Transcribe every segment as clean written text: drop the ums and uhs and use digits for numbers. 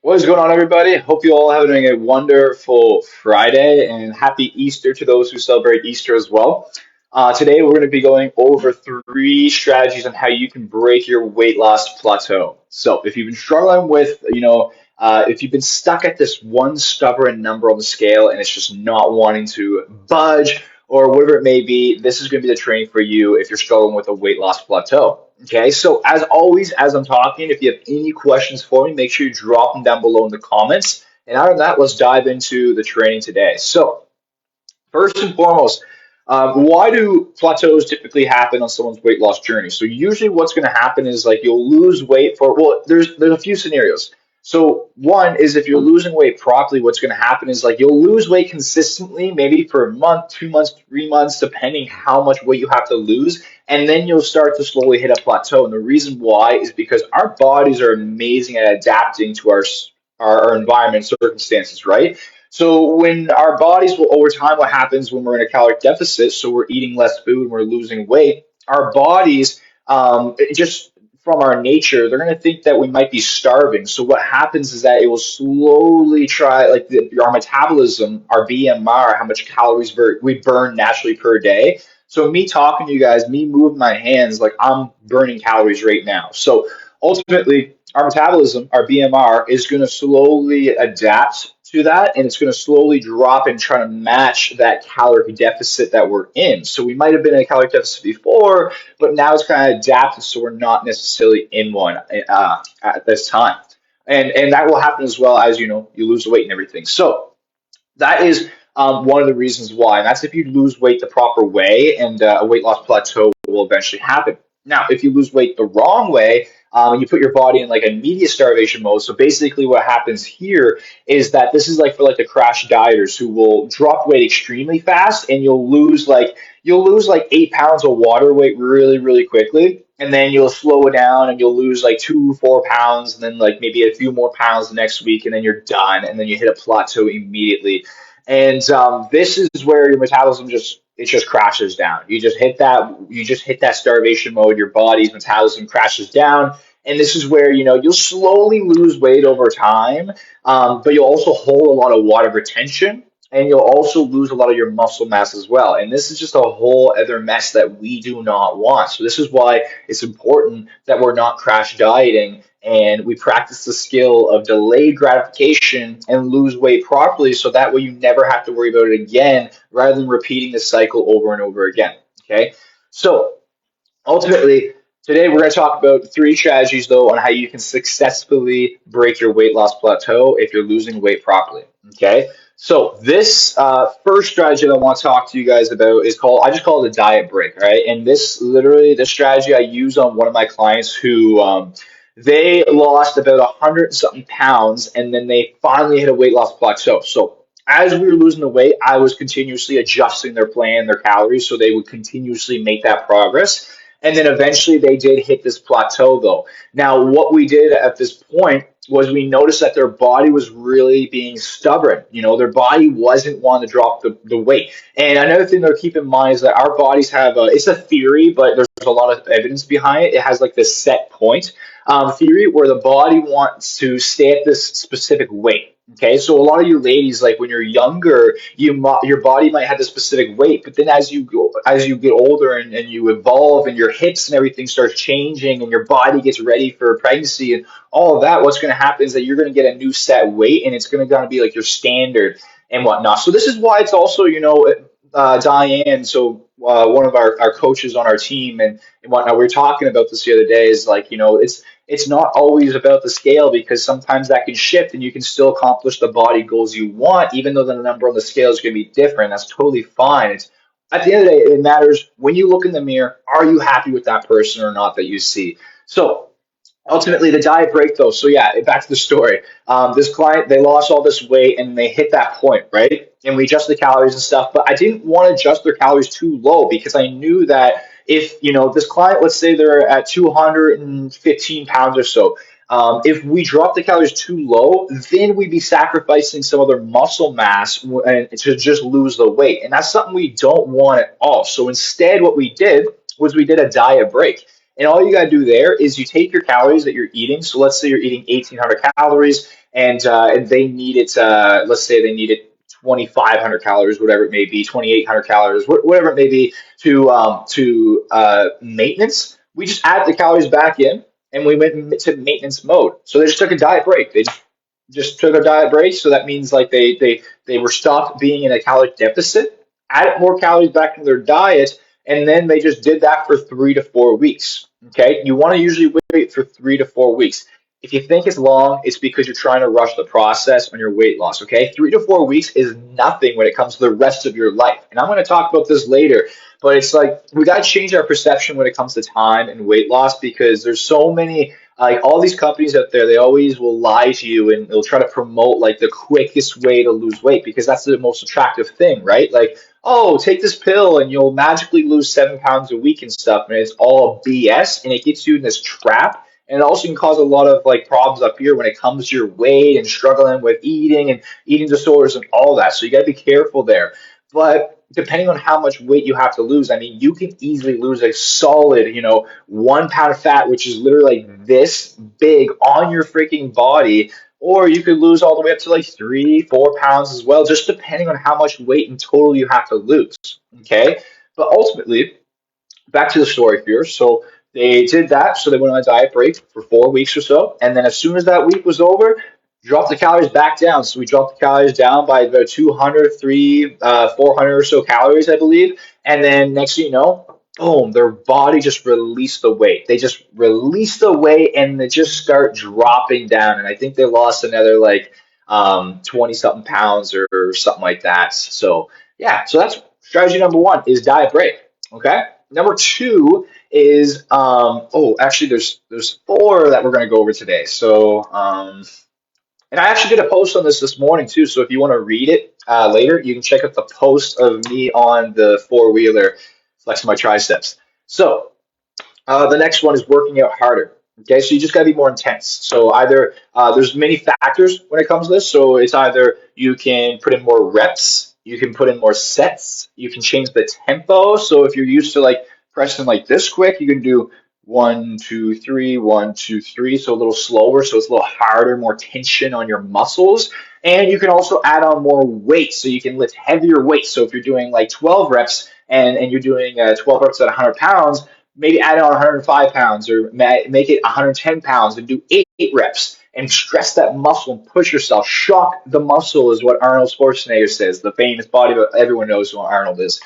What is going on, everybody? Hope you all having a wonderful Friday and happy Easter to those who celebrate Easter as well. Today, we're going to be going over three strategies on how you can break your weight loss plateau. So, if you've been struggling with, if you've been stuck at this one stubborn number on the scale and it's just not wanting to budge or whatever it may be, this is going to be the training for you if you're struggling with a weight loss plateau. Okay, so as always, as I'm talking, if you have any questions for me, make sure you drop them down below in the comments. And out of that, let's dive into the training today. So, first and foremost, why do plateaus typically happen on someone's weight loss journey? So usually what's going to happen is like you'll lose weight for, well, there's a few scenarios. So one is if you're losing weight properly, what's going to happen is like you'll lose weight consistently, maybe for a month, 2 months, 3 months, depending how much weight you have to lose. And then you'll start to slowly hit a plateau. And the reason why is because our bodies are amazing at adapting to our environment circumstances, right? So when our bodies will over time, what happens when we're in a caloric deficit? So we're eating less food and we're losing weight. Our bodies, just from our nature, they're going to think that we might be starving. So what happens is that it will slowly try, like our metabolism, our BMR, how much calories we burn naturally per day. So me talking to you guys, me moving my hands, like I'm burning calories right now. So ultimately, our metabolism, our BMR, is going to slowly adapt to that, and it's going to slowly drop and try to match that caloric deficit that we're in. So we might have been in a caloric deficit before, but now it's kind of adapted, so we're not necessarily in one at this time. And that will happen as well as you lose the weight and everything. So that is one of the reasons why, and that's if you lose weight the proper way, and a weight loss plateau will eventually happen. Now, if you lose weight the wrong way, and you put your body in like a media starvation mode. So basically, what happens here is that this is like for like the crash dieters who will drop weight extremely fast, and you'll lose like 8 pounds of water weight really, really quickly. And then you'll slow it down and you'll lose like 2, 4 pounds, and then like maybe a few more pounds the next week, and then you're done. And then you hit a plateau immediately. And this is where your metabolism just crashes down. You just hit that starvation mode. Your body's metabolism crashes down, and this is where you'll slowly lose weight over time, but you'll also hold a lot of water retention, and you'll also lose a lot of your muscle mass as well. And this is just a whole other mess that we do not want. So this is why it's important that we're not crash dieting and we practice the skill of delayed gratification and lose weight properly so that way you never have to worry about it again rather than repeating the cycle over and over again. Okay. So ultimately, today we're going to talk about three strategies though on how you can successfully break your weight loss plateau if you're losing weight properly. Okay. So this first strategy that I want to talk to you guys about is I just call it a diet break, right? And this strategy I use on one of my clients who they lost about 100 something pounds, and then they finally hit a weight loss plateau. So as we were losing the weight, I was continuously adjusting their plan, their calories, so they would continuously make that progress. And then eventually they did hit this plateau though. Now, what we did at this point was we noticed that their body was really being stubborn. Their body wasn't wanting to drop the weight. And another thing to keep in mind is that our bodies have it's a theory, but there's a lot of evidence behind it. It has like this set point theory where the body wants to stay at this specific weight. Okay, so a lot of you ladies, like when you're younger, your body might have this specific weight, but then as you get older and you evolve and your hips and everything starts changing and your body gets ready for pregnancy and all of that, what's going to happen is that you're going to get a new set weight and it's going to be like your standard and whatnot. So this is why it's also, Diane, so one of our coaches on our team and whatnot, we were talking about this the other day is like, it's not always about the scale because sometimes that can shift and you can still accomplish the body goals you want, even though the number on the scale is going to be different. That's totally fine. At the end of the day, it matters when you look in the mirror, are you happy with that person or not that you see? So ultimately, the diet break though. So yeah, back to the story. This client, they lost all this weight and they hit that point, right? And we adjusted the calories and stuff, but I didn't want to adjust their calories too low because I knew that if, this client, let's say they're at 215 pounds or so, if we drop the calories too low, then we'd be sacrificing some of their muscle mass and to just lose the weight. And that's something we don't want at all. So instead, what we did was we did a diet break. And all you got to do there is you take your calories that you're eating. So let's say you're eating 1,800 calories, and they need it. Let's say they need it 2,500 calories, whatever it may be, 2,800 calories, whatever it may be, to maintenance. We just add the calories back in, and we went to maintenance mode. So they just took a diet break. They just took a diet break. So that means like they were stopped being in a calorie deficit, added more calories back into their diet, and then they just did that for 3 to 4 weeks. Okay, you want to usually wait for 3 to 4 weeks. If you think it's long, it's because you're trying to rush the process on your weight loss. Okay, 3 to 4 weeks is nothing when it comes to the rest of your life. And I'm going to talk about this later, but it's like we got to change our perception when it comes to time and weight loss because there's so many like all these companies out there, they always will lie to you and they'll try to promote like the quickest way to lose weight because that's the most attractive thing, right? Like, oh, take this pill and you'll magically lose 7 pounds a week and stuff. And it's all BS and it gets you in this trap. And it also can cause a lot of like problems up here when it comes to your weight and struggling with eating and eating disorders and all that. So you got to be careful there. But depending on how much weight you have to lose, I mean, you can easily lose a solid, 1 pound of fat, which is literally like this big on your freaking body, or you could lose all the way up to like 3, 4 pounds as well, just depending on how much weight in total you have to lose. Okay. But ultimately, back to the story here. So they did that. So they went on a diet break for 4 weeks or so. And then as soon as that week was over, dropped the calories back down. So we dropped the calories down by about 200, 400 or so calories, I believe. And then next thing you know, boom, their body just released the weight. They just released the weight and they just start dropping down. And I think they lost another like 20 something pounds or something like that. So yeah, so that's strategy number one is diet break. Okay. Number two is actually there's four that we're going to go over today. So and I actually did a post on this morning too. So if you want to read it later, you can check out the post of me on the four wheeler flexing my triceps. So the next one is working out harder. Okay, so you just got to be more intense. So either there's many factors when it comes to this. So it's either you can put in more reps, you can put in more sets, you can change the tempo. So if you're used to like pressing like this quick, you can do 1, 2, 3, 1, 2, 3. So a little slower, so it's a little harder, more tension on your muscles. And you can also add on more weight, so you can lift heavier weights. So if you're doing like 12 reps and you're doing 12 reps at 100 pounds, maybe add on 105 pounds or make it 110 pounds and do eight reps and stress that muscle and push yourself. Shock the muscle is what Arnold Schwarzenegger says, the famous body, everyone knows who Arnold is.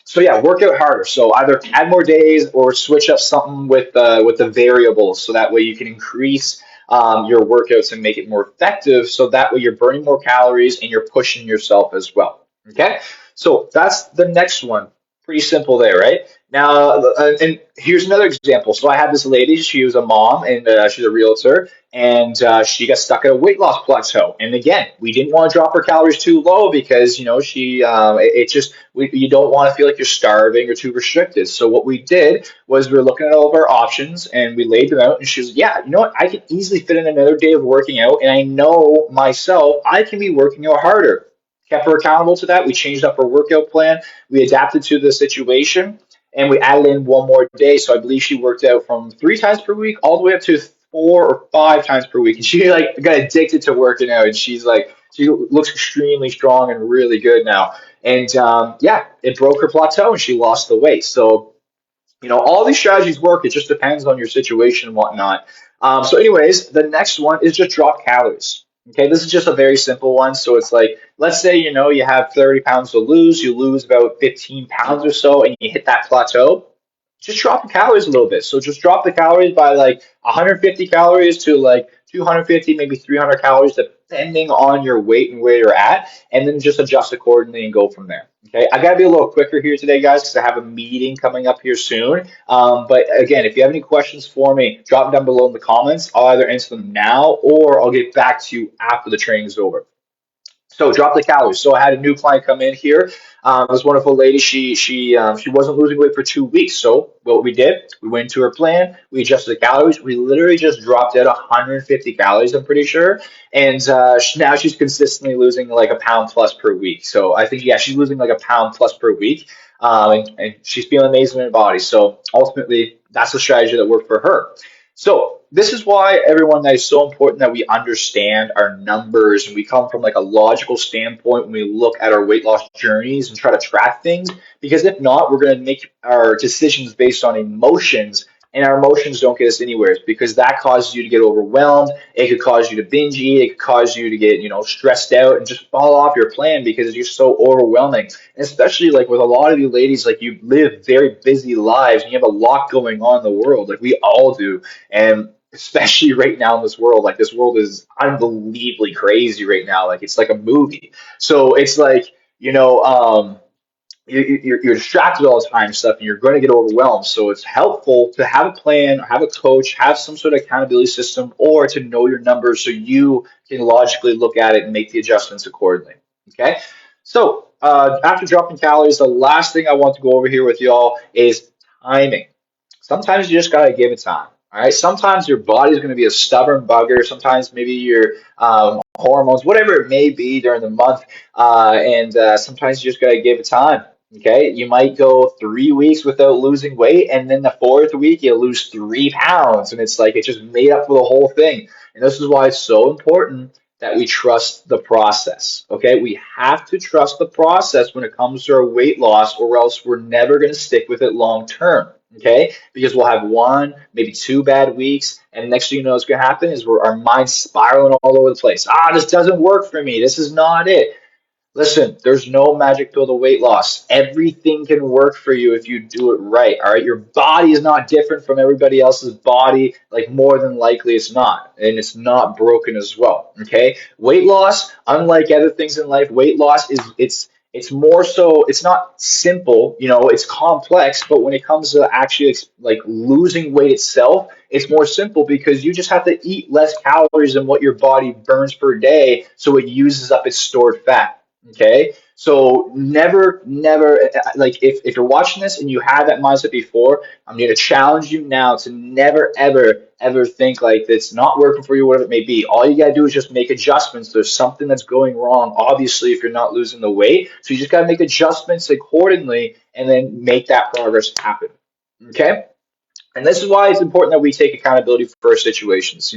So yeah, work out harder. So either add more days or switch up something with the variables, so that way you can increase your workouts and make it more effective. So that way you're burning more calories and you're pushing yourself as well. Okay, so that's the next one. Pretty simple there, right? Now, and here's another example. So I had this lady, she was a mom and she's a realtor, and she got stuck at a weight loss plateau. And again, we didn't want to drop her calories too low because, you don't want to feel like you're starving or too restricted. So what we did was we were looking at all of our options and we laid them out. And she was, yeah, you know what? I can easily fit in another day of working out. And I know myself, I can be working out harder. Kept her accountable to that. We changed up her workout plan. We adapted to the situation and we added in one more day. So I believe she worked out from 3 times per week all the way up to 4 or 5 times per week. And she like got addicted to working out. And she's like, she looks extremely strong and really good now. And yeah, it broke her plateau and she lost the weight. So, all these strategies work. It just depends on your situation and whatnot. So anyways, the next one is just drop calories. Okay, this is just a very simple one. So it's like, let's say, you have 30 pounds to lose, you lose about 15 pounds or so, and you hit that plateau. Just drop the calories a little bit. So just drop the calories by like 150 calories to like 250, maybe 300 calories, depending on your weight and where you're at, and then just adjust accordingly and go from there. Okay, I got to be a little quicker here today, guys, because I have a meeting coming up here soon. But again, if you have any questions for me, drop them down below in the comments. I'll either answer them now or I'll get back to you after the training is over. So drop the calories. So I had a new client come in here. This wonderful lady. She wasn't losing weight for 2 weeks. So what we did, we went to her plan. We adjusted the calories. We literally just dropped out 150 calories. I'm pretty sure, and now she's consistently losing like a pound plus per week. So I think she's losing like a pound plus per week. and she's feeling amazing in her body. So ultimately, that's the strategy that worked for her. So this is why everyone that is so important that we understand our numbers and we come from like a logical standpoint when we look at our weight loss journeys and try to track things. Because if not, we're going to make our decisions based on emotions, and our emotions don't get us anywhere because that causes you to get overwhelmed. It could cause you to binge eat. It could cause you to get, stressed out and just fall off your plan because you're so overwhelming. And especially like with a lot of you ladies, like you live very busy lives and you have a lot going on in the world, like we all do. And especially right now in this world, like this world is unbelievably crazy right now. Like it's like a movie. So it's like, you're distracted all the time and stuff, and you're going to get overwhelmed. So it's helpful to have a plan, have a coach, have some sort of accountability system, or to know your numbers so you can logically look at it and make the adjustments accordingly. Okay. So after dropping calories, the last thing I want to go over here with y'all is timing. Sometimes you just gotta give it time. All right. Sometimes your body's going to be a stubborn bugger. Sometimes maybe your hormones, whatever it may be during the month, and sometimes you just gotta give it time. Okay, you might go 3 weeks without losing weight, and then the fourth week you lose 3 pounds, and it's like it just made up for the whole thing. And this is why it's so important that we trust the process. Okay, we have to trust the process when it comes to our weight loss, or else we're never going to stick with it long term. Okay, because we'll have one, maybe 2 bad weeks, and next thing you know, what's going to happen is our mind's spiraling all over the place. This doesn't work for me. This is not it. Listen, there's no magic pill to weight loss. Everything can work for you if you do it right. All right. Your body is not different from everybody else's body. Like more than likely it's not. And it's not broken as well. Okay. Weight loss, unlike other things in life, weight loss is it's more so, it's not simple, it's complex, but when it comes to actually like losing weight itself, it's more simple because you just have to eat less calories than what your body burns per day, so it uses up its stored fat. Okay. So never, like if you're watching this and you had that mindset before, I'm going to challenge you now to never, ever think like it's not working for you, whatever it may be. All you got to do is just make adjustments. There's something that's going wrong, obviously, if you're not losing the weight. So you just got to make adjustments accordingly and then make that progress happen. Okay. And this is why it's important that we take accountability for our situations.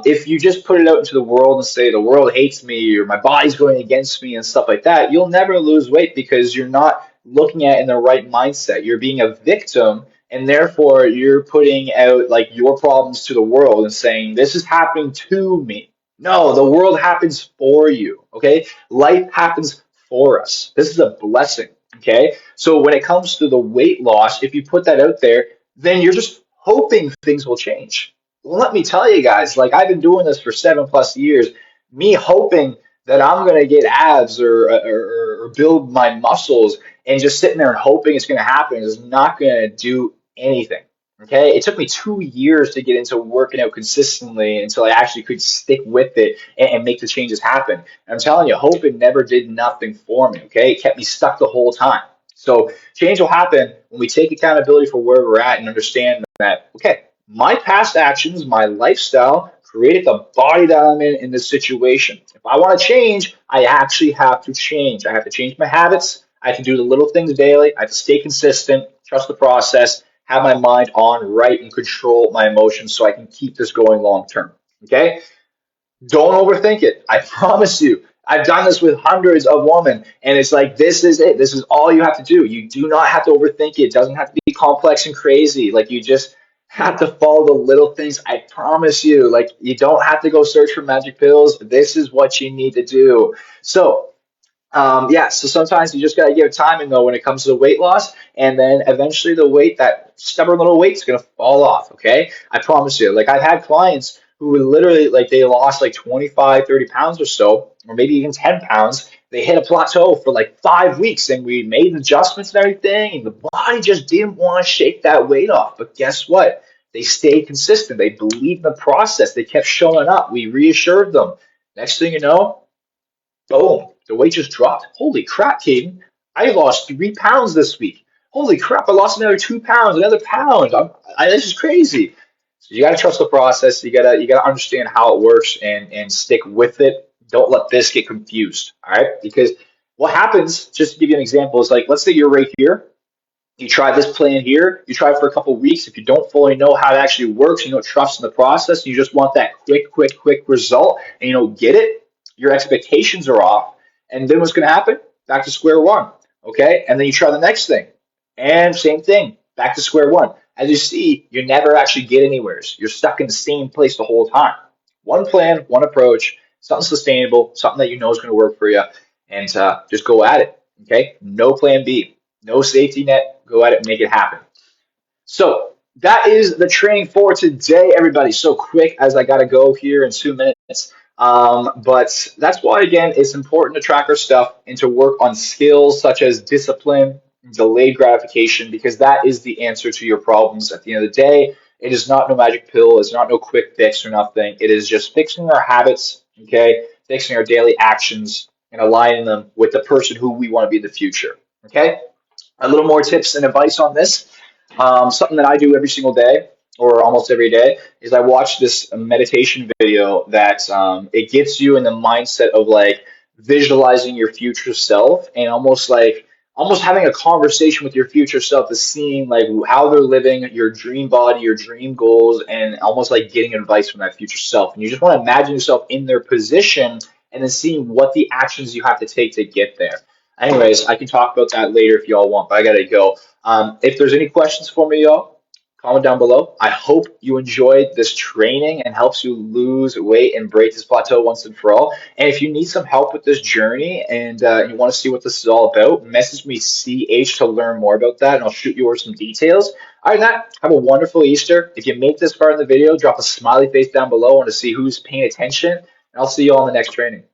If you just put it out into the world and say the world hates me or my body's going against me and stuff like that, you'll never lose weight because you're not looking at it in the right mindset. You're being a victim, and therefore you're putting out like your problems to the world and saying this is happening to me. No, the world happens for you. Okay, life happens for us. This is a blessing. Okay, so when it comes to the weight loss, if you put that out there, then you're just hoping things will change. Well, let me tell you guys, like I've been doing this for 7+ years, me hoping that I'm going to get abs or build my muscles and just sitting there and hoping it's going to happen is not going to do anything. Okay. It took me 2 years to get into working out consistently until I actually could stick with it and make the changes happen. And I'm telling you, hoping never did nothing for me. Okay. It kept me stuck the whole time. So change will happen when we take accountability for where we're at and understand that, okay, my past actions, my lifestyle created the body that I'm in this situation. If I want to change, I actually have to change. I have to change my habits. I have to do the little things daily. I have to stay consistent, trust the process, have my mind on right, and control my emotions so I can keep this going long term. Okay? Don't overthink it. I promise you. I've done this with hundreds of women, and it's like, this is it. This is all you have to do. You do not have to overthink it. It doesn't have to be complex and crazy. Like, you just have to follow the little things. I promise you. Like, you don't have to go search for magic pills. This is what you need to do. So, yeah, so sometimes you just got to give it timing though when it comes to weight loss, and then eventually the weight, that stubborn little weight's gonna fall off, okay? I promise you. Like I've had clients who would literally like they lost like 25, 30 pounds or so, or maybe even 10 pounds. They hit a plateau for like 5 weeks and we made adjustments and everything, and the body just didn't want to shake that weight off. But guess what? They stayed consistent. They believed in the process. They kept showing up. We reassured them. Next thing you know, boom, the weight just dropped. Holy crap, Caden. I lost 3 pounds this week. Holy crap, I lost another 2 pounds, another pound. This is crazy. So you gotta trust the process. You gotta understand how it works and stick with it. Don't let this get confused. All right? Because What happens, just to give you an example, is like, let's say you're right here. You try this plan here, you try it for a couple of weeks. If you don't fully know how it actually works, you don't trust in the process, you just want that quick result, and you don't get it, your expectations are off. And then what's going to happen? Back to square one. Okay. And then you try the next thing, and same thing, back to square one. As you see, you never actually get anywhere. You're stuck in the same place the whole time. One plan, one approach, something sustainable, something that you know is going to work for you, and just go at it. Okay. No plan B. No safety net. Go at it, make it happen. So that is the training for today, everybody. So quick as I got to go here in 2 minutes. But that's why, again, it's important to track our stuff and to work on skills such as discipline, delayed gratification, because that is the answer to your problems at the end of the day. It is not no magic pill. It's not no quick fix or nothing. It is just fixing our habits, okay, fixing our daily actions and aligning them with the person who we want to be in the future, okay? A little more tips and advice on this. Something that I do every single day or almost every day is I watch this meditation video that it gets you in the mindset of like visualizing your future self and almost having a conversation with your future self, is seeing like how they're living, your dream body, your dream goals, and almost like getting advice from that future self. And you just want to imagine yourself in their position and then seeing what the actions you have to take to get there. Anyways, I can talk about that later if y'all want, but I gotta go. If there's any questions for me, y'all, comment down below. I hope you enjoyed this training and helps you lose weight and break this plateau once and for all. And if you need some help with this journey and you want to see what this is all about, message me CH to learn more about that, and I'll shoot you over some details. Other than that, have a wonderful Easter. If you make this far in the video, drop a smiley face down below. I want to see who's paying attention, and I'll see you all in the next training.